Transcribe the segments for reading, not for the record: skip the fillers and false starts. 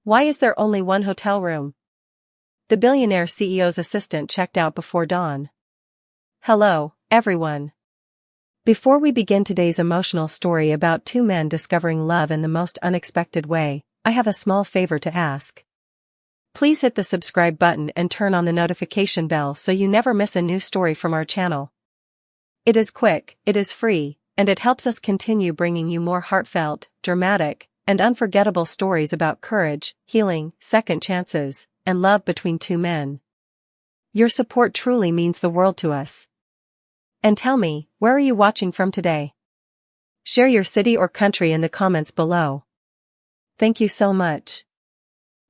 Why is there only one hotel room? The billionaire CEO's assistant checked out before dawn. Hello, everyone. Before we begin today's emotional story about two men discovering love in the most unexpected way, I have a small favor to ask. Please hit the subscribe button and turn on the notification bell so you never miss a new story from our channel. It is quick, it is free, and it helps us continue bringing you more heartfelt, dramatic, and unforgettable stories about courage, healing, second chances, and love between two men. Your support truly means the world to us. And tell me, where are you watching from today? Share your city or country in the comments below. Thank you so much.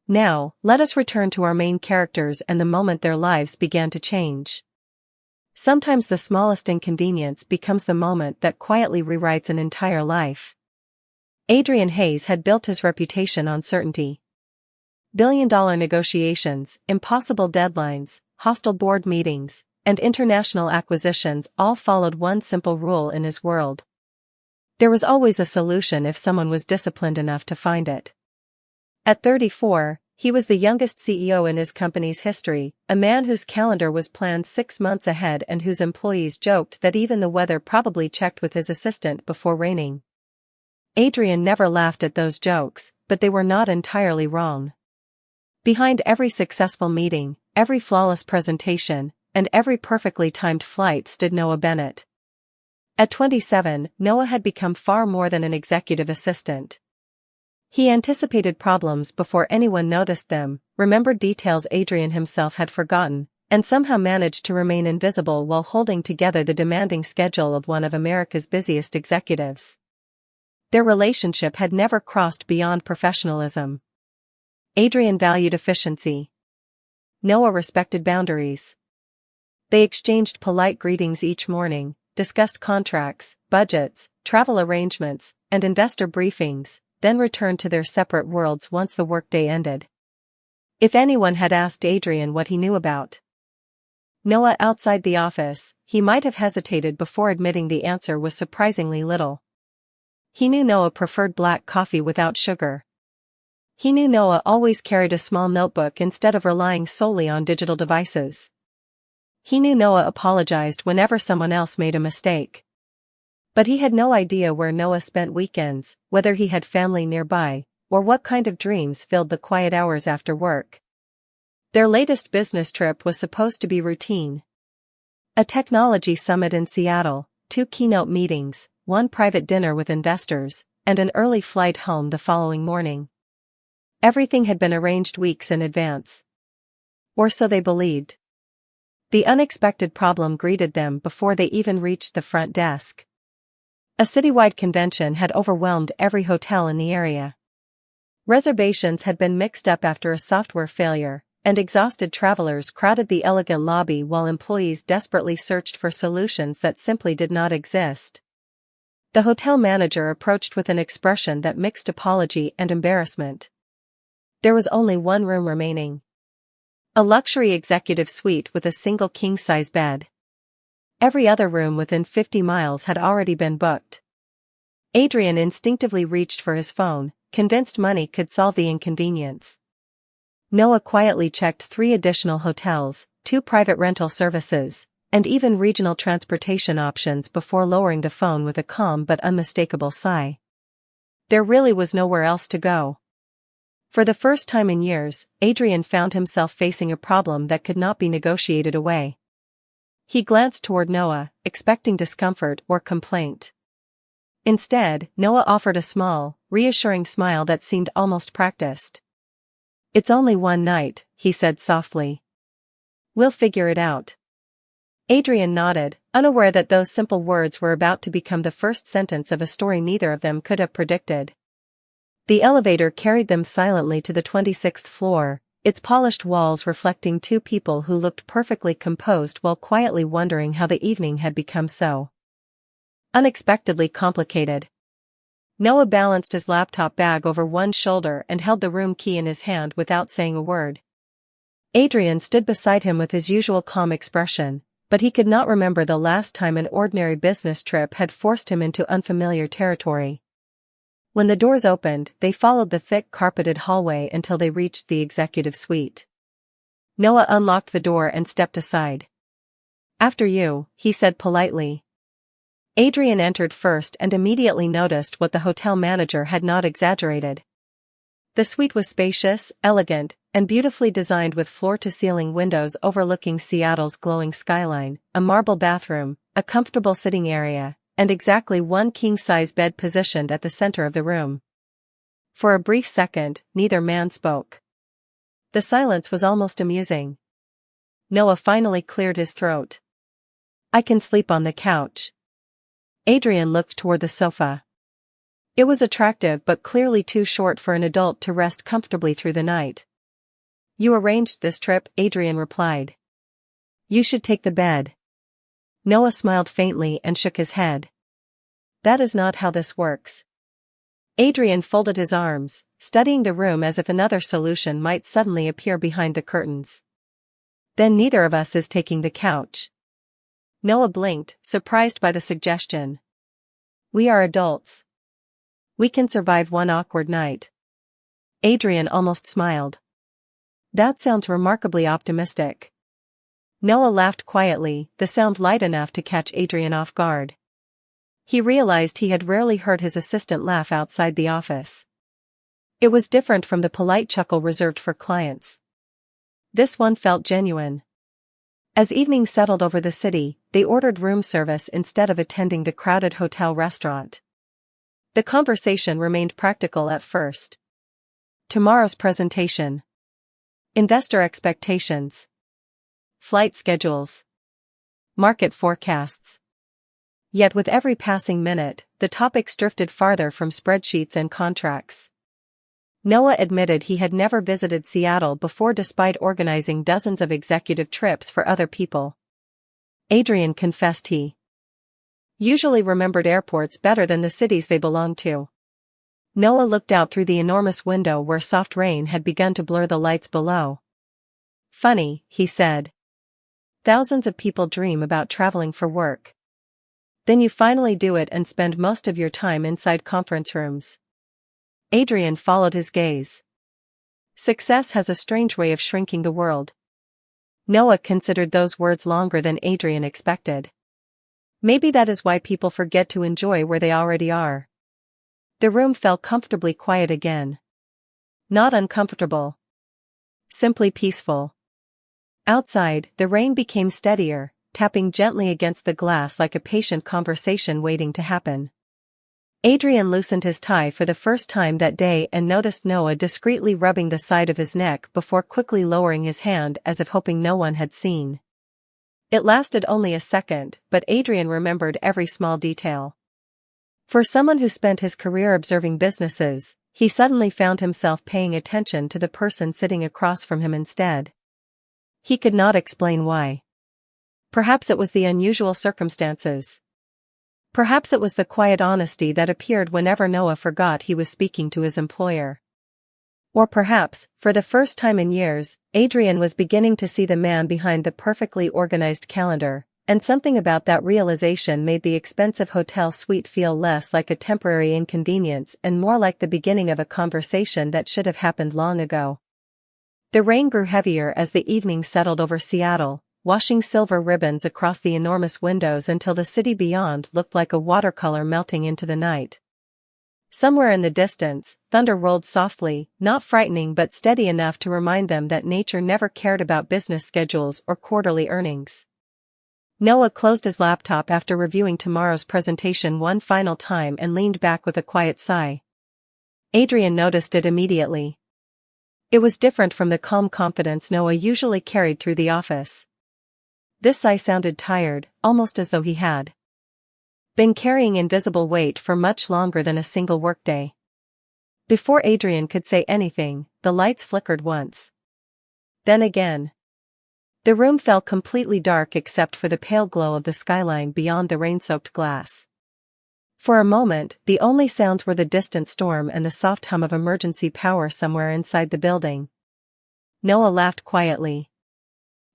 Now, let us return to our main characters and the moment their lives began to change. Sometimes the smallest inconvenience becomes the moment that quietly rewrites an entire life. Adrian Hayes had built his reputation on certainty. Billion-dollar negotiations, impossible deadlines, hostile board meetings, and international acquisitions all followed one simple rule in his world. There was always a solution if someone was disciplined enough to find it. At 34, he was the youngest CEO in his company's history, a man whose calendar was planned 6 months ahead and whose employees joked that even the weather probably checked with his assistant before raining. Adrian never laughed at those jokes, but they were not entirely wrong. Behind every successful meeting, every flawless presentation, and every perfectly timed flight stood Noah Bennett. At 27, Noah had become far more than an executive assistant. He anticipated problems before anyone noticed them, remembered details Adrian himself had forgotten, and somehow managed to remain invisible while holding together the demanding schedule of one of America's busiest executives. Their relationship had never crossed beyond professionalism. Adrian valued efficiency. Noah respected boundaries. They exchanged polite greetings each morning, discussed contracts, budgets, travel arrangements, and investor briefings, then returned to their separate worlds once the workday ended. If anyone had asked Adrian what he knew about Noah outside the office, he might have hesitated before admitting the answer was surprisingly little. He knew Noah preferred black coffee without sugar. He knew Noah always carried a small notebook instead of relying solely on digital devices. He knew Noah apologized whenever someone else made a mistake. But he had no idea where Noah spent weekends, whether he had family nearby, or what kind of dreams filled the quiet hours after work. Their latest business trip was supposed to be routine. A technology summit in Seattle, 2 keynote meetings, 1 private dinner with investors, and an early flight home the following morning. Everything had been arranged weeks in advance. Or so they believed. The unexpected problem greeted them before they even reached the front desk. A citywide convention had overwhelmed every hotel in the area. Reservations had been mixed up after a software failure, and exhausted travelers crowded the elegant lobby while employees desperately searched for solutions that simply did not exist. The hotel manager approached with an expression that mixed apology and embarrassment. There was only one room remaining. A luxury executive suite with a single king-size bed. Every other room within 50 miles had already been booked. Adrian instinctively reached for his phone, convinced money could solve the inconvenience. Noah quietly checked 3 additional hotels, 2 private rental services, and even regional transportation options before lowering the phone with a calm but unmistakable sigh. There really was nowhere else to go. For the first time in years, Adrian found himself facing a problem that could not be negotiated away. He glanced toward Noah, expecting discomfort or complaint. Instead, Noah offered a small, reassuring smile that seemed almost practiced. "It's only one night," he said softly. "We'll figure it out." Adrian nodded, unaware that those simple words were about to become the first sentence of a story neither of them could have predicted. The elevator carried them silently to the 26th floor, its polished walls reflecting 2 people who looked perfectly composed while quietly wondering how the evening had become so unexpectedly complicated. Noah balanced his laptop bag over one shoulder and held the room key in his hand without saying a word. Adrian stood beside him with his usual calm expression, but he could not remember the last time an ordinary business trip had forced him into unfamiliar territory. When the doors opened, they followed the thick carpeted hallway until they reached the executive suite. Noah unlocked the door and stepped aside. "After you," he said politely. Adrian entered first and immediately noticed what the hotel manager had not exaggerated. The suite was spacious, elegant, and beautifully designed with floor-to-ceiling windows overlooking Seattle's glowing skyline, a marble bathroom, a comfortable sitting area, and exactly one king-size bed positioned at the center of the room. For a brief second, neither man spoke. The silence was almost amusing. Noah finally cleared his throat. "I can sleep on the couch." Adrian looked toward the sofa. It was attractive but clearly too short for an adult to rest comfortably through the night. "You arranged this trip," Adrian replied. "You should take the bed." Noah smiled faintly and shook his head. "That is not how this works." Adrian folded his arms, studying the room as if another solution might suddenly appear behind the curtains. "Then neither of us is taking the couch." Noah blinked, surprised by the suggestion. "We are adults. We can survive one awkward night." Adrian almost smiled. "That sounds remarkably optimistic." Noah laughed quietly, the sound light enough to catch Adrian off guard. He realized he had rarely heard his assistant laugh outside the office. It was different from the polite chuckle reserved for clients. This one felt genuine. As evening settled over the city, they ordered room service instead of attending the crowded hotel restaurant. The conversation remained practical at first. Tomorrow's presentation. Investor expectations. Flight schedules. Market forecasts. Yet with every passing minute, the topics drifted farther from spreadsheets and contracts. Noah admitted he had never visited Seattle before despite organizing dozens of executive trips for other people. Adrian confessed he usually remembered airports better than the cities they belonged to. Noah looked out through the enormous window where soft rain had begun to blur the lights below. "Funny," he said. "Thousands of people dream about traveling for work. Then you finally do it and spend most of your time inside conference rooms." Adrian followed his gaze. Success has a strange way of shrinking the world. Noah considered those words longer than Adrian expected. Maybe that is why people forget to enjoy where they already are. The room felt comfortably quiet again. Not uncomfortable. Simply peaceful. Outside, the rain became steadier, tapping gently against the glass like a patient conversation waiting to happen. Adrian loosened his tie for the first time that day and noticed Noah discreetly rubbing the side of his neck before quickly lowering his hand as if hoping no one had seen. It lasted only a second, but Adrian remembered every small detail. For someone who spent his career observing businesses, he suddenly found himself paying attention to the person sitting across from him instead. He could not explain why. Perhaps it was the unusual circumstances. Perhaps it was the quiet honesty that appeared whenever Noah forgot he was speaking to his employer. Or perhaps, for the first time in years, Adrian was beginning to see the man behind the perfectly organized calendar, and something about that realization made the expensive hotel suite feel less like a temporary inconvenience and more like the beginning of a conversation that should have happened long ago. The rain grew heavier as the evening settled over Seattle, washing silver ribbons across the enormous windows until the city beyond looked like a watercolor melting into the night. Somewhere in the distance, thunder rolled softly, not frightening but steady enough to remind them that nature never cared about business schedules or quarterly earnings. Noah closed his laptop after reviewing tomorrow's presentation one final time and leaned back with a quiet sigh. Adrian noticed it immediately. It was different from the calm confidence Noah usually carried through the office. This sigh sounded tired, almost as though he had been carrying invisible weight for much longer than a single workday. Before Adrian could say anything, the lights flickered once. Then again. The room fell completely dark except for the pale glow of the skyline beyond the rain-soaked glass. For a moment, the only sounds were the distant storm and the soft hum of emergency power somewhere inside the building. Noah laughed quietly.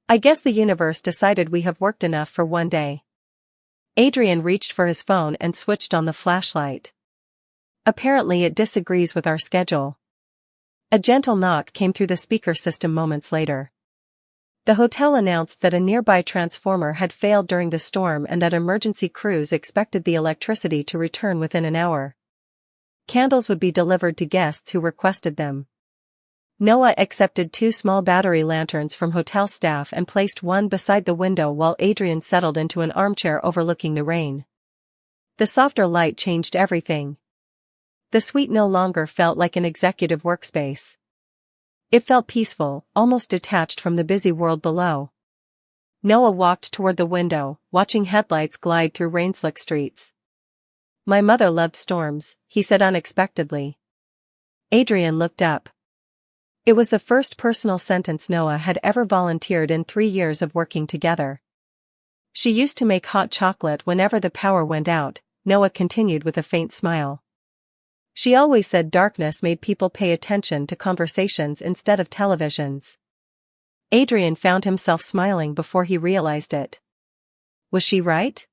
"I guess the universe decided we have worked enough for one day." Adrian reached for his phone and switched on the flashlight. Apparently it disagrees with our schedule. A gentle knock came through the speaker system moments later. The hotel announced that a nearby transformer had failed during the storm and that emergency crews expected the electricity to return within an hour. Candles would be delivered to guests who requested them. Noah accepted 2 small battery lanterns from hotel staff and placed one beside the window while Adrian settled into an armchair overlooking the rain. The softer light changed everything. The suite no longer felt like an executive workspace. It felt peaceful, almost detached from the busy world below. Noah walked toward the window, watching headlights glide through rain-slick streets. "My mother loved storms," he said unexpectedly. Adrian looked up. It was the first personal sentence Noah had ever volunteered in 3 years of working together. "She used to make hot chocolate whenever the power went out," Noah continued with a faint smile. "She always said darkness made people pay attention to conversations instead of televisions." Adrian found himself smiling before he realized it. Was she right?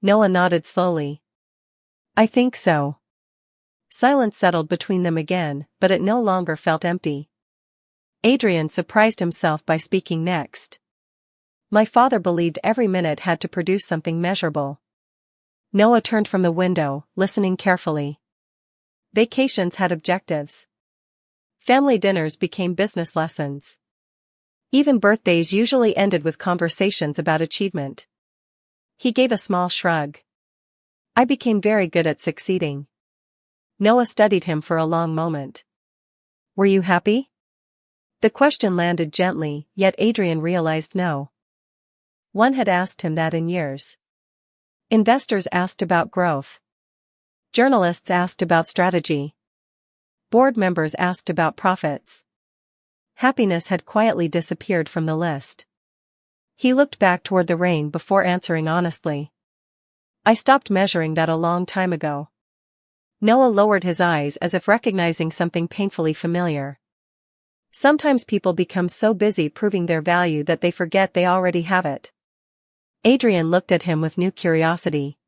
Noah nodded slowly. "I think so." Silence settled between them again, but it no longer felt empty. Adrian surprised himself by speaking next. "My father believed every minute had to produce something measurable." Noah turned from the window, listening carefully. Vacations had objectives. Family dinners became business lessons. Even birthdays usually ended with conversations about achievement. He gave a small shrug. "I became very good at succeeding." Noah studied him for a long moment. "Were you happy?" The question landed gently, yet Adrian realized no one had asked him that in years. Investors asked about growth. Journalists asked about strategy. Board members asked about profits. Happiness had quietly disappeared from the list. He looked back toward the rain before answering honestly. "I stopped measuring that a long time ago." Noah lowered his eyes as if recognizing something painfully familiar. Sometimes people become so busy proving their value that they forget they already have it. Adrian looked at him with new curiosity.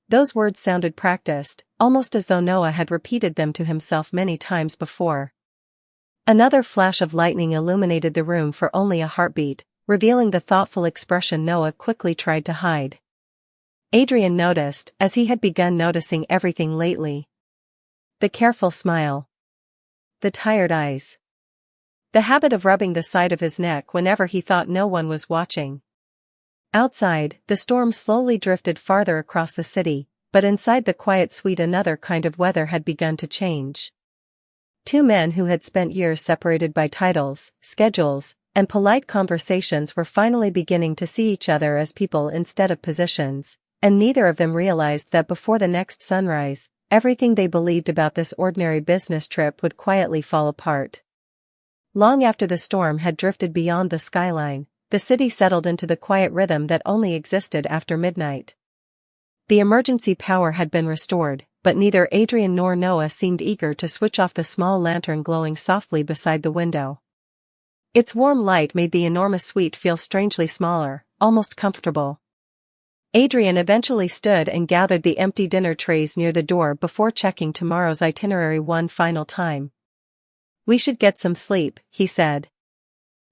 Those words sounded practiced, almost as though Noah had repeated them to himself many times before. Another flash of lightning illuminated the room for only a heartbeat, revealing the thoughtful expression Noah quickly tried to hide. Adrian noticed, as he had begun noticing everything lately. The careful smile. The tired eyes. The habit of rubbing the side of his neck whenever he thought no one was watching. Outside, the storm slowly drifted farther across the city, but inside the quiet suite another kind of weather had begun to change. 2 men who had spent years separated by titles, schedules, and polite conversations were finally beginning to see each other as people instead of positions, and neither of them realized that before the next sunrise, everything they believed about this ordinary business trip would quietly fall apart. Long after the storm had drifted beyond the skyline, the city settled into the quiet rhythm that only existed after midnight. The emergency power had been restored, but neither Adrian nor Noah seemed eager to switch off the small lantern glowing softly beside the window. Its warm light made the enormous suite feel strangely smaller, almost comfortable. Adrian eventually stood and gathered the empty dinner trays near the door before checking tomorrow's itinerary one final time. "We should get some sleep," he said.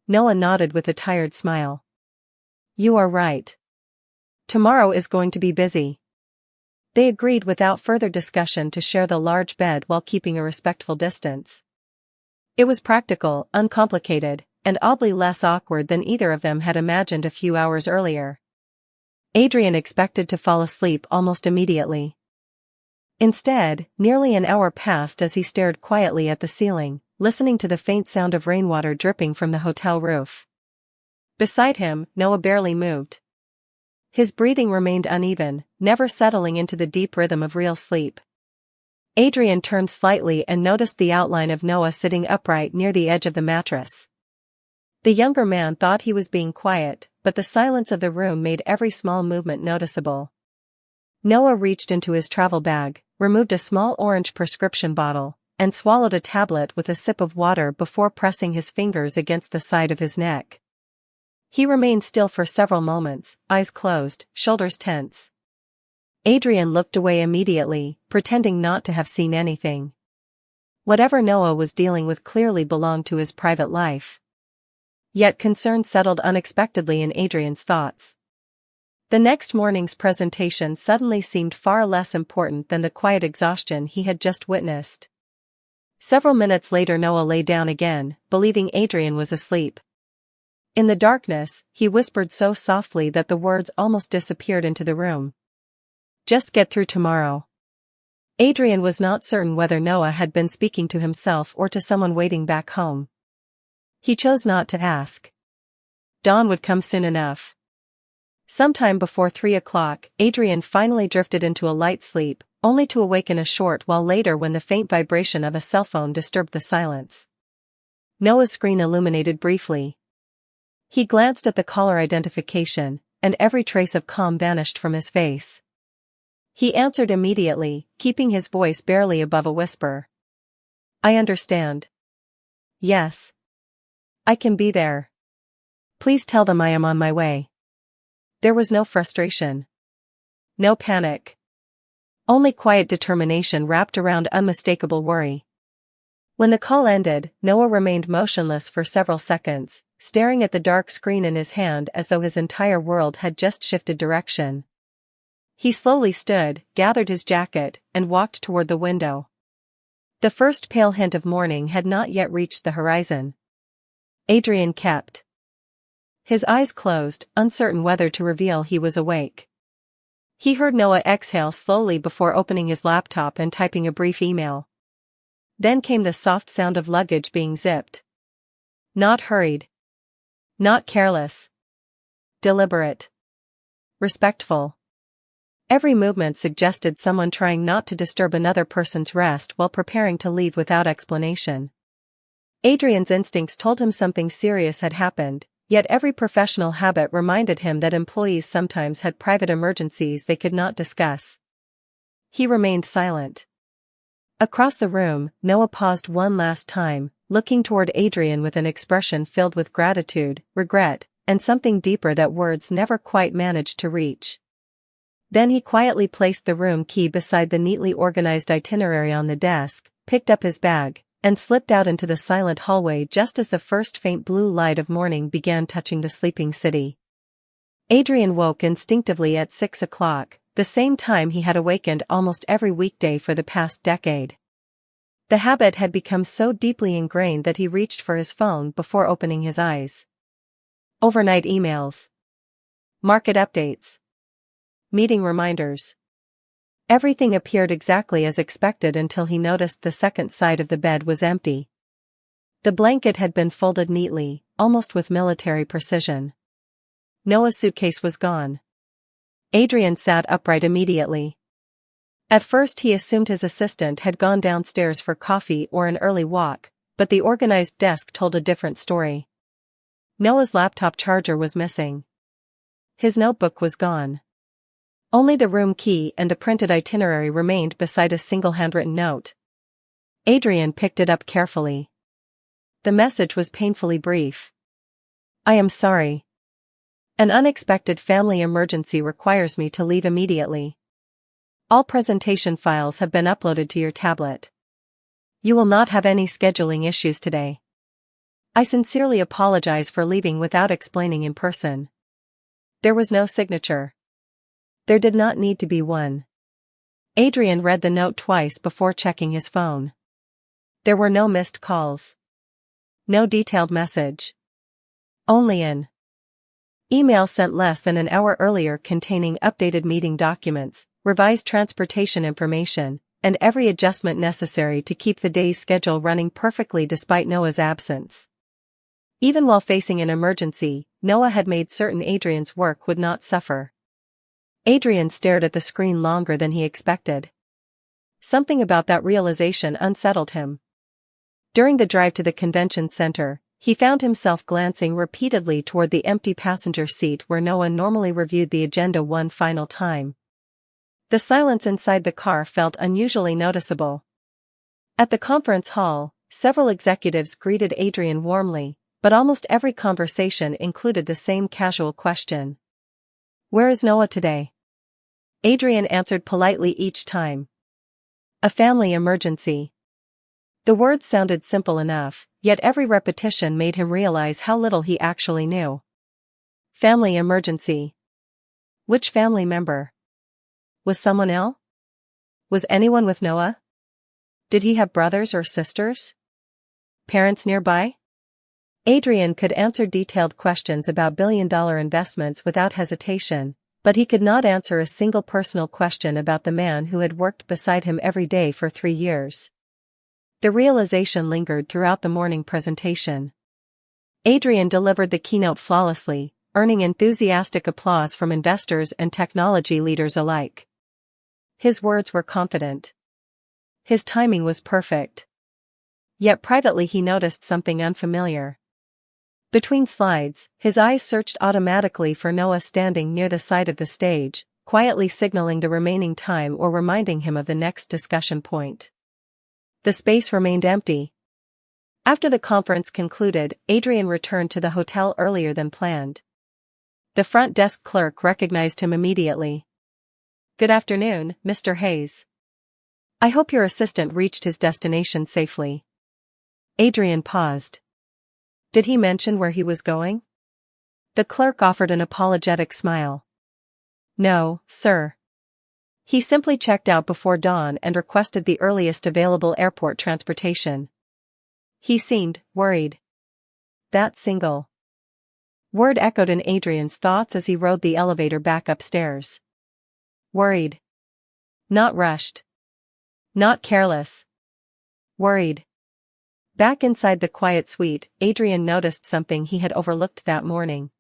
Noah nodded with a tired smile. "You are right. Tomorrow is going to be busy." They agreed without further discussion to share the large bed while keeping a respectful distance. It was practical, uncomplicated, and oddly less awkward than either of them had imagined a few hours earlier. Adrian expected to fall asleep almost immediately. Instead, nearly an hour passed as he stared quietly at the ceiling, listening to the faint sound of rainwater dripping from the hotel roof. Beside him, Noah barely moved. His breathing remained uneven, never settling into the deep rhythm of real sleep. Adrian turned slightly and noticed the outline of Noah sitting upright near the edge of the mattress. The younger man thought he was being quiet, but the silence of the room made every small movement noticeable. Noah reached into his travel bag, removed a small orange prescription bottle, and swallowed a tablet with a sip of water before pressing his fingers against the side of his neck. He remained still for several moments, eyes closed, shoulders tense. Adrian looked away immediately, pretending not to have seen anything. Whatever Noah was dealing with clearly belonged to his private life. Yet concern settled unexpectedly in Adrian's thoughts. The next morning's presentation suddenly seemed far less important than the quiet exhaustion he had just witnessed. Several minutes later Noah lay down again, believing Adrian was asleep. In the darkness, he whispered so softly that the words almost disappeared into the room. "Just get through tomorrow." Adrian was not certain whether Noah had been speaking to himself or to someone waiting back home. He chose not to ask. Dawn would come soon enough. Sometime before 3 o'clock, Adrian finally drifted into a light sleep, only to awaken a short while later when the faint vibration of a cell phone disturbed the silence. Noah's screen illuminated briefly. He glanced at the caller identification, and every trace of calm vanished from his face. He answered immediately, keeping his voice barely above a whisper. "I understand. Yes. I can be there. Please tell them I am on my way." There was no frustration. No panic. Only quiet determination wrapped around unmistakable worry. When the call ended, Noah remained motionless for several seconds, staring at the dark screen in his hand as though his entire world had just shifted direction. He slowly stood, gathered his jacket, and walked toward the window. The first pale hint of morning had not yet reached the horizon. Adrian kept his eyes closed, uncertain whether to reveal he was awake. He heard Noah exhale slowly before opening his laptop and typing a brief email. Then came the soft sound of luggage being zipped. Not hurried. Not careless. Deliberate. Respectful. Every movement suggested someone trying not to disturb another person's rest while preparing to leave without explanation. Adrian's instincts told him something serious had happened, yet every professional habit reminded him that employees sometimes had private emergencies they could not discuss. He remained silent. Across the room, Noah paused one last time, looking toward Adrian with an expression filled with gratitude, regret, and something deeper that words never quite managed to reach. Then he quietly placed the room key beside the neatly organized itinerary on the desk, picked up his bag, and slipped out into the silent hallway just as the first faint blue light of morning began touching the sleeping city. Adrian woke instinctively at 6 o'clock, the same time he had awakened almost every weekday for the past decade. The habit had become so deeply ingrained that he reached for his phone before opening his eyes. Overnight emails. Market updates. Meeting reminders. Everything appeared exactly as expected until he noticed the second side of the bed was empty. The blanket had been folded neatly, almost with military precision. Noah's suitcase was gone. Adrian sat upright immediately. At first he assumed his assistant had gone downstairs for coffee or an early walk, but the organized desk told a different story. Noah's laptop charger was missing. His notebook was gone. Only the room key and a printed itinerary remained beside a single handwritten note. Adrian picked it up carefully. The message was painfully brief. "I am sorry. An unexpected family emergency requires me to leave immediately. All presentation files have been uploaded to your tablet. You will not have any scheduling issues today. I sincerely apologize for leaving without explaining in person." There was no signature. There did not need to be one. Adrian read the note twice before checking his phone. There were no missed calls. No detailed message. Only an email sent less than an hour earlier containing updated meeting documents, revised transportation information, and every adjustment necessary to keep the day's schedule running perfectly despite Noah's absence. Even while facing an emergency, Noah had made certain Adrian's work would not suffer. Adrian stared at the screen longer than he expected. Something about that realization unsettled him. During the drive to the convention center, he found himself glancing repeatedly toward the empty passenger seat where Noah normally reviewed the agenda one final time. The silence inside the car felt unusually noticeable. At the conference hall, several executives greeted Adrian warmly, but almost every conversation included the same casual question. "Where is Noah today?" Adrian answered politely each time. A family emergency. The words sounded simple enough, yet every repetition made him realize how little he actually knew. Family emergency. Which family member? Was someone ill? Was anyone with Noah? Did he have brothers or sisters? Parents nearby? Adrian could answer detailed questions about billion-dollar investments without hesitation, but he could not answer a single personal question about the man who had worked beside him every day for 3 years. The realization lingered throughout the morning presentation. Adrian delivered the keynote flawlessly, earning enthusiastic applause from investors and technology leaders alike. His words were confident. His timing was perfect. Yet privately he noticed something unfamiliar. Between slides, his eyes searched automatically for Noah standing near the side of the stage, quietly signaling the remaining time or reminding him of the next discussion point. The space remained empty. After the conference concluded, Adrian returned to the hotel earlier than planned. The front desk clerk recognized him immediately. "Good afternoon, Mr. Hayes. I hope your assistant reached his destination safely." Adrian paused. Did he mention where he was going? The clerk offered an apologetic smile. "No, sir. He simply checked out before dawn and requested the earliest available airport transportation." He seemed worried. That single word echoed in Adrian's thoughts as he rode the elevator back upstairs. Worried. Not rushed. Not careless. Worried. Back inside the quiet suite, Adrian noticed something he had overlooked that morning.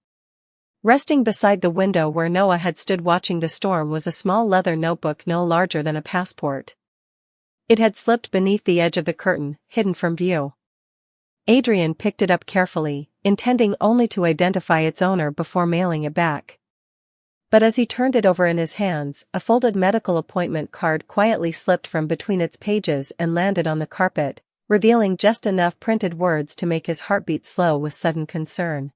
Resting beside the window where Noah had stood watching the storm was a small leather notebook no larger than a passport. It had slipped beneath the edge of the curtain, hidden from view. Adrian picked it up carefully, intending only to identify its owner before mailing it back. But as he turned it over in his hands, a folded medical appointment card quietly slipped from between its pages and landed on the carpet, revealing just enough printed words to make his heartbeat slow with sudden concern.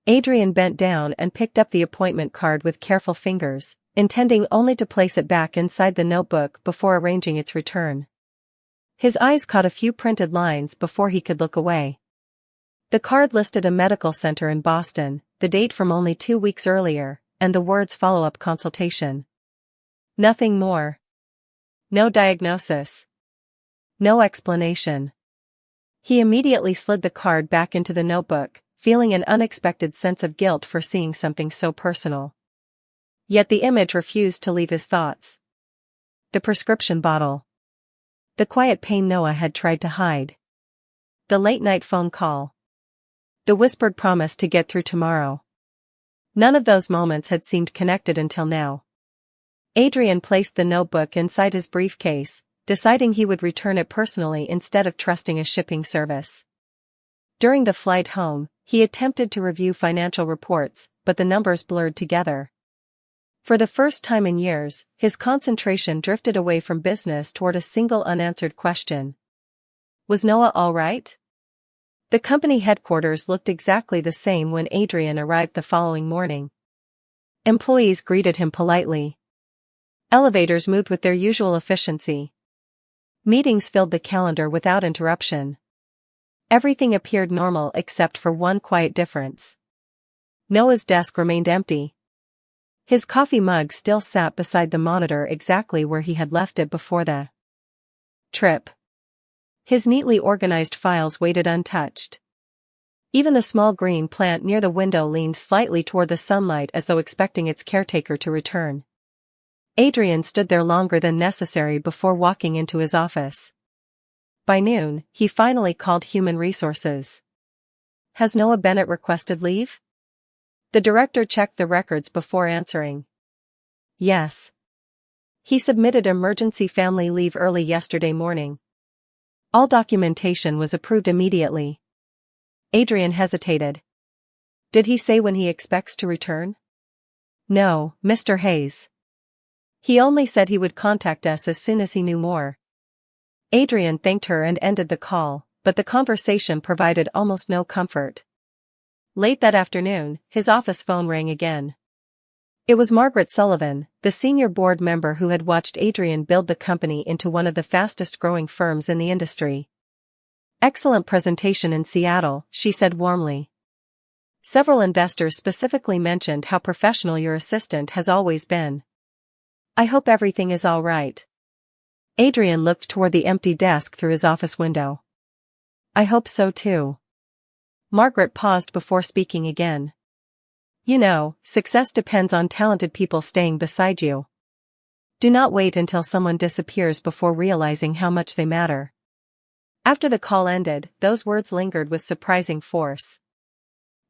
Adrian bent down and picked up the appointment card with careful fingers, intending only to place it back inside the notebook before arranging its return. His eyes caught a few printed lines before he could look away. The card listed a medical center in Boston, the date from only 2 weeks earlier, and the words follow-up consultation. Nothing more. No diagnosis. No explanation. He immediately slid the card back into the notebook, feeling an unexpected sense of guilt for seeing something so personal. Yet the image refused to leave his thoughts. The prescription bottle. The quiet pain Noah had tried to hide. The late-night phone call. The whispered promise to get through tomorrow. None of those moments had seemed connected until now. Adrian placed the notebook inside his briefcase, deciding he would return it personally instead of trusting a shipping service. During the flight home, he attempted to review financial reports, but the numbers blurred together. For the first time in years, his concentration drifted away from business toward a single unanswered question. Was Noah all right? The company headquarters looked exactly the same when Adrian arrived the following morning. Employees greeted him politely. Elevators moved with their usual efficiency. Meetings filled the calendar without interruption. Everything appeared normal except for one quiet difference. Noah's desk remained empty. His coffee mug still sat beside the monitor exactly where he had left it before the trip. His neatly organized files waited untouched. Even the small green plant near the window leaned slightly toward the sunlight as though expecting its caretaker to return. Adrian stood there longer than necessary before walking into his office. By noon, he finally called Human Resources. Has Noah Bennett requested leave? The director checked the records before answering. Yes. He submitted emergency family leave early yesterday morning. All documentation was approved immediately. Adrian hesitated. Did he say when he expects to return? No, Mr. Hayes. He only said he would contact us as soon as he knew more. Adrian thanked her and ended the call, but the conversation provided almost no comfort. Late that afternoon, his office phone rang again. It was Margaret Sullivan, the senior board member who had watched Adrian build the company into one of the fastest-growing firms in the industry. "Excellent presentation in Seattle," she said warmly. "Several investors specifically mentioned how professional your assistant has always been. I hope everything is all right." Adrian looked toward the empty desk through his office window. "I hope so too." Margaret paused before speaking again. "You know, success depends on talented people staying beside you. Do not wait until someone disappears before realizing how much they matter." After the call ended, those words lingered with surprising force.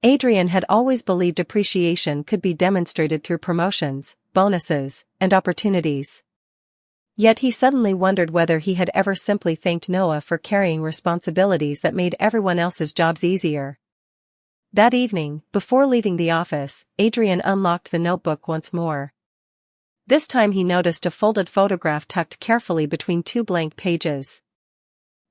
Adrian had always believed appreciation could be demonstrated through promotions, bonuses, and opportunities. Yet he suddenly wondered whether he had ever simply thanked Noah for carrying responsibilities that made everyone else's jobs easier. That evening, before leaving the office, Adrian unlocked the notebook once more. This time he noticed a folded photograph tucked carefully between two blank pages.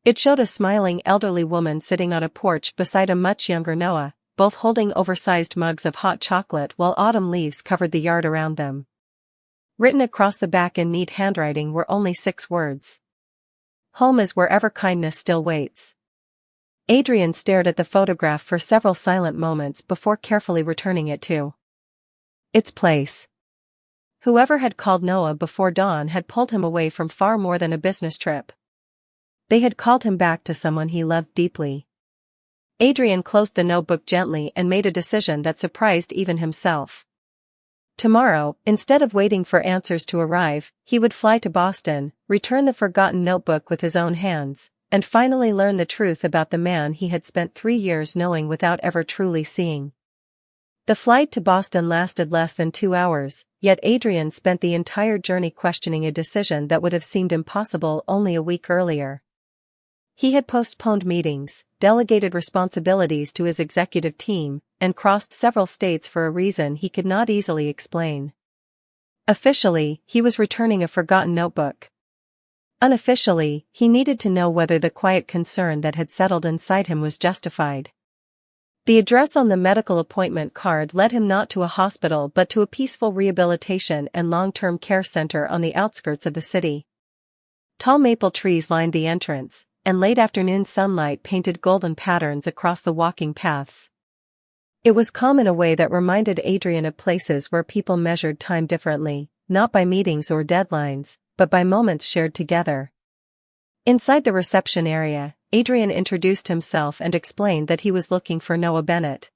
It showed a smiling elderly woman sitting on a porch beside a much younger Noah, both holding oversized mugs of hot chocolate while autumn leaves covered the yard around them. Written across the back in neat handwriting were only 6 words. "Home is wherever kindness still waits." Adrian stared at the photograph for several silent moments before carefully returning it to its place. Whoever had called Noah before dawn had pulled him away from far more than a business trip. They had called him back to someone he loved deeply. Adrian closed the notebook gently and made a decision that surprised even himself. Tomorrow, instead of waiting for answers to arrive, he would fly to Boston, return the forgotten notebook with his own hands, and finally learn the truth about the man he had spent 3 years knowing without ever truly seeing. The flight to Boston lasted less than 2 hours, yet Adrian spent the entire journey questioning a decision that would have seemed impossible only a week earlier. He had postponed meetings, delegated responsibilities to his executive team, and crossed several states for a reason he could not easily explain. Officially, he was returning a forgotten notebook. Unofficially, he needed to know whether the quiet concern that had settled inside him was justified. The address on the medical appointment card led him not to a hospital but to a peaceful rehabilitation and long-term care center on the outskirts of the city. Tall maple trees lined the entrance, and late afternoon sunlight painted golden patterns across the walking paths. It was calm in a way that reminded Adrian of places where people measured time differently, not by meetings or deadlines, but by moments shared together. Inside the reception area, Adrian introduced himself and explained that he was looking for Noah Bennett.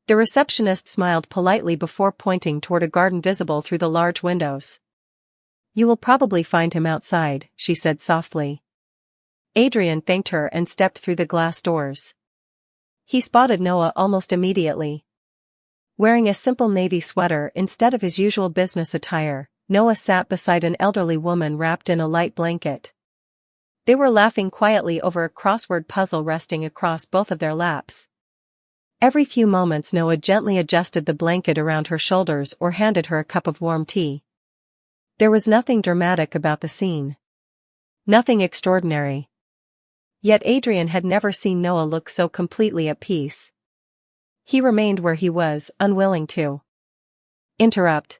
The receptionist smiled politely before pointing toward a garden visible through the large windows. "You will probably find him outside," she said softly. Adrian thanked her and stepped through the glass doors. He spotted Noah almost immediately. Wearing a simple navy sweater instead of his usual business attire, Noah sat beside an elderly woman wrapped in a light blanket. They were laughing quietly over a crossword puzzle resting across both of their laps. Every few moments Noah gently adjusted the blanket around her shoulders or handed her a cup of warm tea. There was nothing dramatic about the scene. Nothing extraordinary. Yet Adrian had never seen Noah look so completely at peace. He remained where he was, unwilling to interrupt.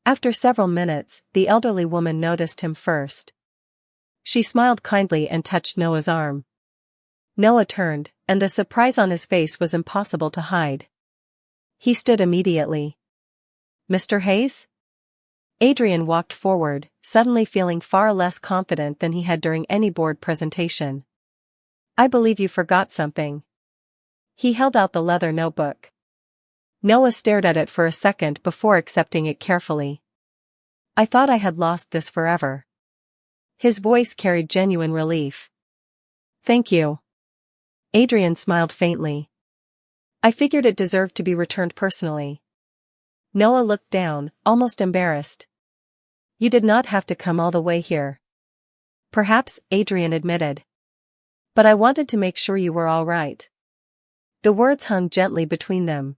After several minutes, the elderly woman noticed him first. She smiled kindly and touched Noah's arm. Noah turned, and the surprise on his face was impossible to hide. He stood immediately. "Mr. Hayes?" Adrian walked forward, suddenly feeling far less confident than he had during any board presentation. "I believe you forgot something." He held out the leather notebook. Noah stared at it for a second before accepting it carefully. "I thought I had lost this forever." His voice carried genuine relief. "Thank you." Adrian smiled faintly. "I figured it deserved to be returned personally." Noah looked down, almost embarrassed. "You did not have to come all the way here." "Perhaps," Adrian admitted. "But I wanted to make sure you were all right." The words hung gently between them.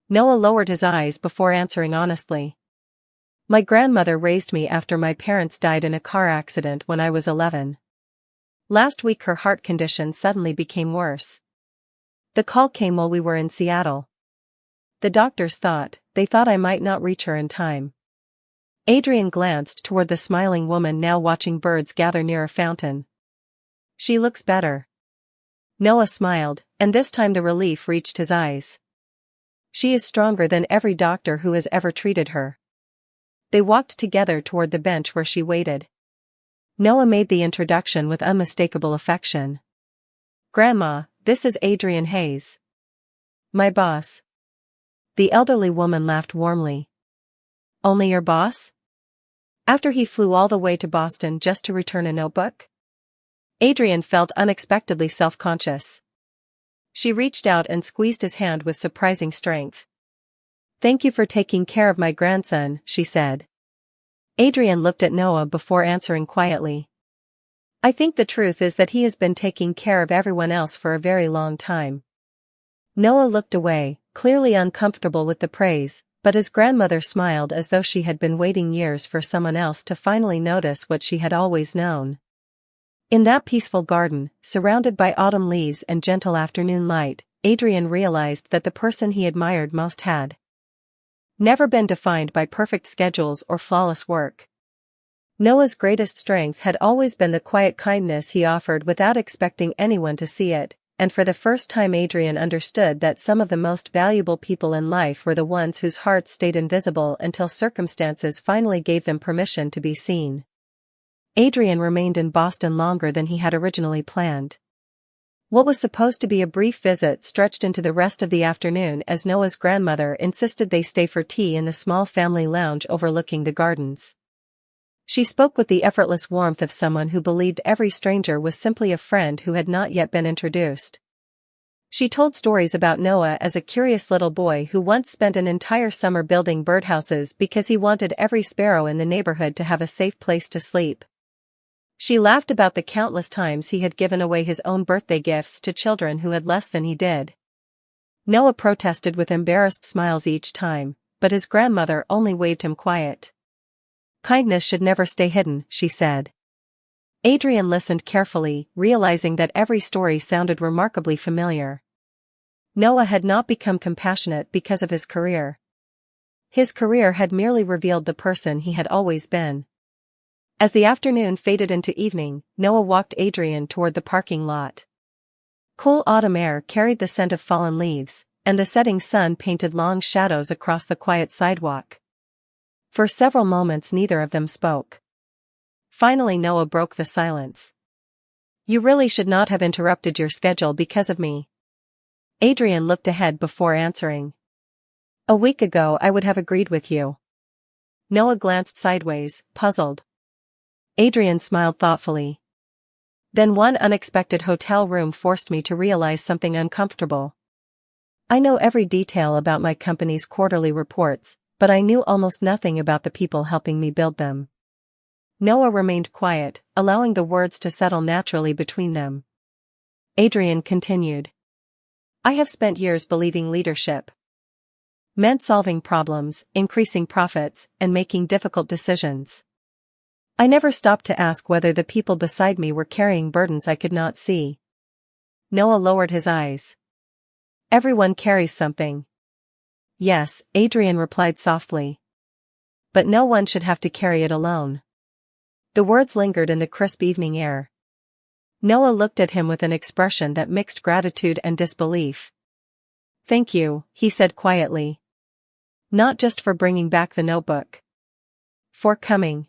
Noah lowered his eyes before answering honestly. "My grandmother raised me after my parents died in a car accident when I was 11. Last week her heart condition suddenly became worse. The call came while we were in Seattle." The doctors thought, they thought I might not reach her in time. Adrian glanced toward the smiling woman now watching birds gather near a fountain. She looks better. Noah smiled, and this time the relief reached his eyes. She is stronger than every doctor who has ever treated her. They walked together toward the bench where she waited. Noah made the introduction with unmistakable affection. Grandma, this is Adrian Hayes. My boss. The elderly woman laughed warmly. Only your boss? After he flew all the way to Boston just to return a notebook? Adrian felt unexpectedly self-conscious. She reached out and squeezed his hand with surprising strength. Thank you for taking care of my grandson, she said. Adrian looked at Noah before answering quietly. I think the truth is that he has been taking care of everyone else for a very long time. Noah looked away, clearly uncomfortable with the praise, but his grandmother smiled as though she had been waiting years for someone else to finally notice what she had always known. In that peaceful garden, surrounded by autumn leaves and gentle afternoon light, Adrian realized that the person he admired most had never been defined by perfect schedules or flawless work. Noah's greatest strength had always been the quiet kindness he offered without expecting anyone to see it, and for the first time Adrian understood that some of the most valuable people in life were the ones whose hearts stayed invisible until circumstances finally gave them permission to be seen. Adrian remained in Boston longer than he had originally planned. What was supposed to be a brief visit stretched into the rest of the afternoon as Noah's grandmother insisted they stay for tea in the small family lounge overlooking the gardens. She spoke with the effortless warmth of someone who believed every stranger was simply a friend who had not yet been introduced. She told stories about Noah as a curious little boy who once spent an entire summer building birdhouses because he wanted every sparrow in the neighborhood to have a safe place to sleep. She laughed about the countless times he had given away his own birthday gifts to children who had less than he did. Noah protested with embarrassed smiles each time, but his grandmother only waved him quiet. Kindness should never stay hidden, she said. Adrian listened carefully, realizing that every story sounded remarkably familiar. Noah had not become compassionate because of his career. His career had merely revealed the person he had always been. As the afternoon faded into evening, Noah walked Adrian toward the parking lot. Cool autumn air carried the scent of fallen leaves, and the setting sun painted long shadows across the quiet sidewalk. For several moments neither of them spoke. Finally Noah broke the silence. You really should not have interrupted your schedule because of me. Adrian looked ahead before answering. A week ago I would have agreed with you. Noah glanced sideways, puzzled. Adrian smiled thoughtfully. Then one unexpected hotel room forced me to realize something uncomfortable. I know every detail about my company's quarterly reports, but I knew almost nothing about the people helping me build them. Noah remained quiet, allowing the words to settle naturally between them. Adrian continued. I have spent years believing leadership meant solving problems, increasing profits, and making difficult decisions. I never stopped to ask whether the people beside me were carrying burdens I could not see. Noah lowered his eyes. Everyone carries something. Yes, Adrian replied softly. But no one should have to carry it alone. The words lingered in the crisp evening air. Noah looked at him with an expression that mixed gratitude and disbelief. Thank you, he said quietly. Not just for bringing back the notebook. For coming.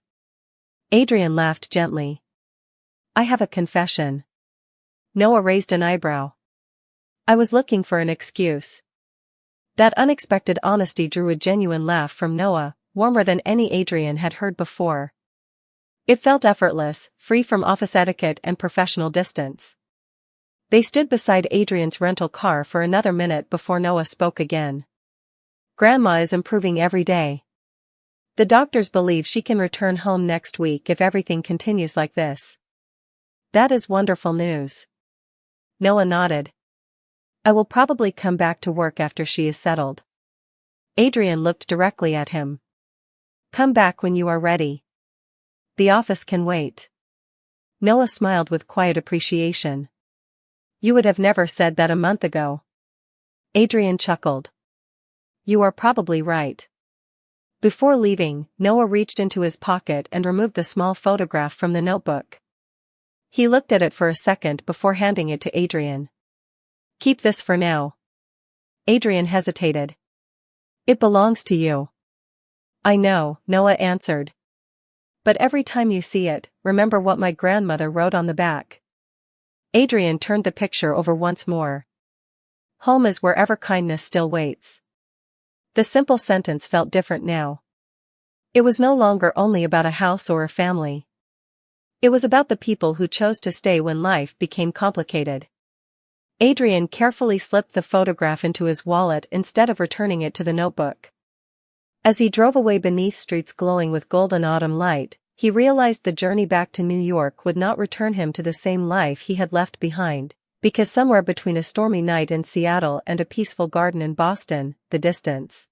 Adrian laughed gently. I have a confession. Noah raised an eyebrow. I was looking for an excuse. That unexpected honesty drew a genuine laugh from Noah, warmer than any Adrian had heard before. It felt effortless, free from office etiquette and professional distance. They stood beside Adrian's rental car for another minute before Noah spoke again. Grandma is improving every day. The doctors believe she can return home next week if everything continues like this. That is wonderful news. Noah nodded. I will probably come back to work after she is settled. Adrian looked directly at him. Come back when you are ready. The office can wait. Noah smiled with quiet appreciation. You would have never said that a month ago. Adrian chuckled. You are probably right. Before leaving, Noah reached into his pocket and removed the small photograph from the notebook. He looked at it for a second before handing it to Adrian. Keep this for now. Adrian hesitated. It belongs to you. I know, Noah answered. But every time you see it, remember what my grandmother wrote on the back. Adrian turned the picture over once more. Home is wherever kindness still waits. The simple sentence felt different now. It was no longer only about a house or a family. It was about the people who chose to stay when life became complicated. Adrian carefully slipped the photograph into his wallet instead of returning it to the notebook. As he drove away beneath streets glowing with golden autumn light, he realized the journey back to New York would not return him to the same life he had left behind, because somewhere between a stormy night in Seattle and a peaceful garden in Boston, the distance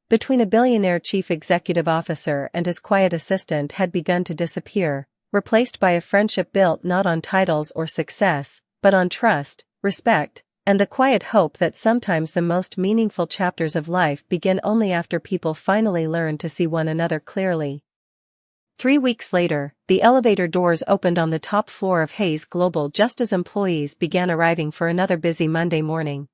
between a billionaire chief executive officer and his quiet assistant had begun to disappear, replaced by a friendship built not on titles or success, but on trust, respect, and the quiet hope that sometimes the most meaningful chapters of life begin only after people finally learn to see one another clearly. 3 weeks later, the elevator doors opened on the top floor of Hayes Global just as employees began arriving for another busy Monday morning.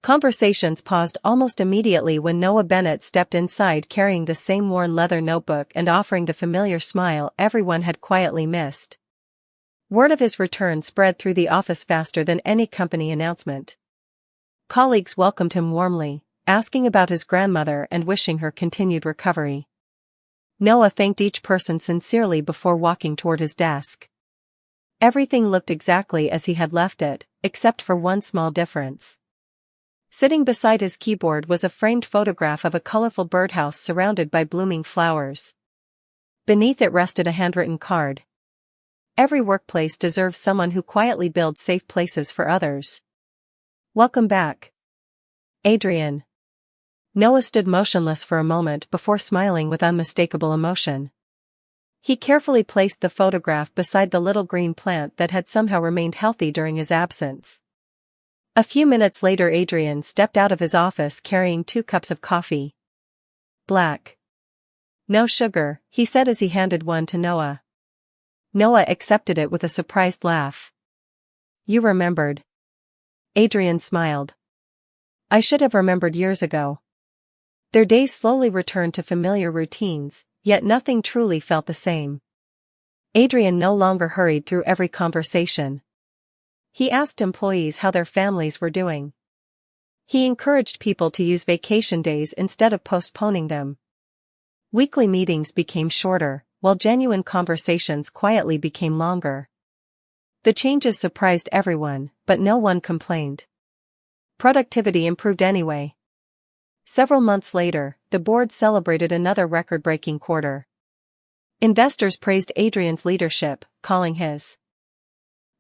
Conversations paused almost immediately when Noah Bennett stepped inside carrying the same worn leather notebook and offering the familiar smile everyone had quietly missed. Word of his return spread through the office faster than any company announcement. Colleagues welcomed him warmly, asking about his grandmother and wishing her continued recovery. Noah thanked each person sincerely before walking toward his desk. Everything looked exactly as he had left it, except for one small difference. Sitting beside his keyboard was a framed photograph of a colorful birdhouse surrounded by blooming flowers. Beneath it rested a handwritten card. Every workplace deserves someone who quietly builds safe places for others. Welcome back, Adrian. Noah stood motionless for a moment before smiling with unmistakable emotion. He carefully placed the photograph beside the little green plant that had somehow remained healthy during his absence. A few minutes later Adrian stepped out of his office carrying 2 cups of coffee. Black. No sugar, he said as he handed one to Noah. Noah accepted it with a surprised laugh. You remembered. Adrian smiled. I should have remembered years ago. Their days slowly returned to familiar routines, yet nothing truly felt the same. Adrian no longer hurried through every conversation. He asked employees how their families were doing. He encouraged people to use vacation days instead of postponing them. Weekly meetings became shorter, while genuine conversations quietly became longer. The changes surprised everyone, but no one complained. Productivity improved anyway. Several months later, the board celebrated another record-breaking quarter. Investors praised Adrian's leadership, calling his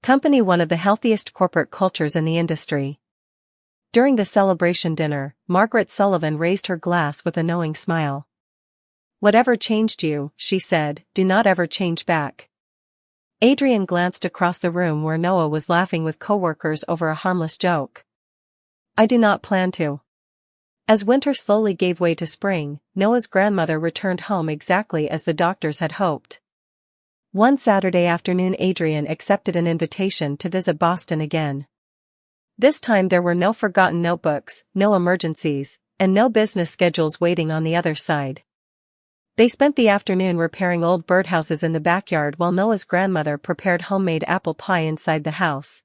company one of the healthiest corporate cultures in the industry. During the celebration dinner, Margaret Sullivan raised her glass with a knowing smile. Whatever changed you, she said, do not ever change back. Adrian glanced across the room where Noah was laughing with coworkers over a harmless joke. I do not plan to. As winter slowly gave way to spring, Noah's grandmother returned home exactly as the doctors had hoped. One Saturday afternoon Adrian accepted an invitation to visit Boston again. This time there were no forgotten notebooks, no emergencies, and no business schedules waiting on the other side. They spent the afternoon repairing old birdhouses in the backyard while Noah's grandmother prepared homemade apple pie inside the house.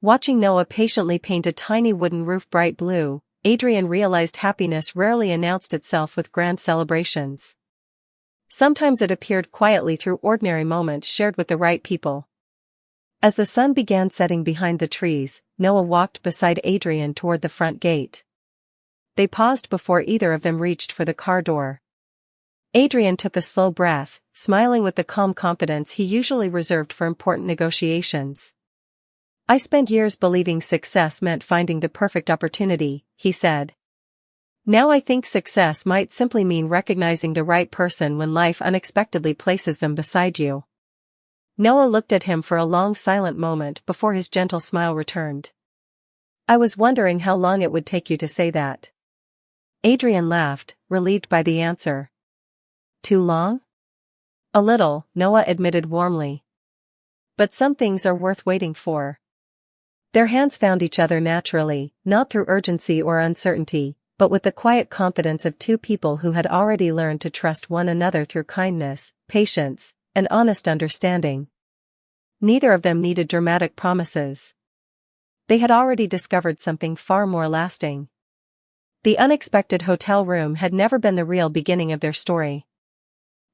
Watching Noah patiently paint a tiny wooden roof bright blue, Adrian realized happiness rarely announced itself with grand celebrations. Sometimes it appeared quietly through ordinary moments shared with the right people. As the sun began setting behind the trees, Noah walked beside Adrian toward the front gate. They paused before either of them reached for the car door. Adrian took a slow breath, smiling with the calm confidence he usually reserved for important negotiations. I spent years believing success meant finding the perfect opportunity, he said. Now I think success might simply mean recognizing the right person when life unexpectedly places them beside you. Noah looked at him for a long silent moment before his gentle smile returned. I was wondering how long it would take you to say that. Adrian laughed, relieved by the answer. Too long? A little, Noah admitted warmly. But some things are worth waiting for. Their hands found each other naturally, not through urgency or uncertainty, but with the quiet confidence of two people who had already learned to trust one another through kindness, patience, and honest understanding. Neither of them needed dramatic promises. They had already discovered something far more lasting. The unexpected hotel room had never been the real beginning of their story.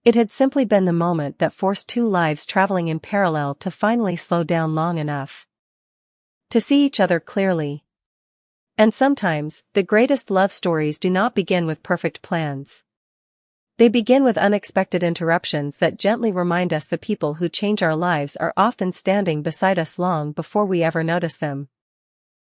It had simply been the moment that forced two lives traveling in parallel to finally slow down long enough to see each other clearly. And sometimes, the greatest love stories do not begin with perfect plans. They begin with unexpected interruptions that gently remind us the people who change our lives are often standing beside us long before we ever notice them.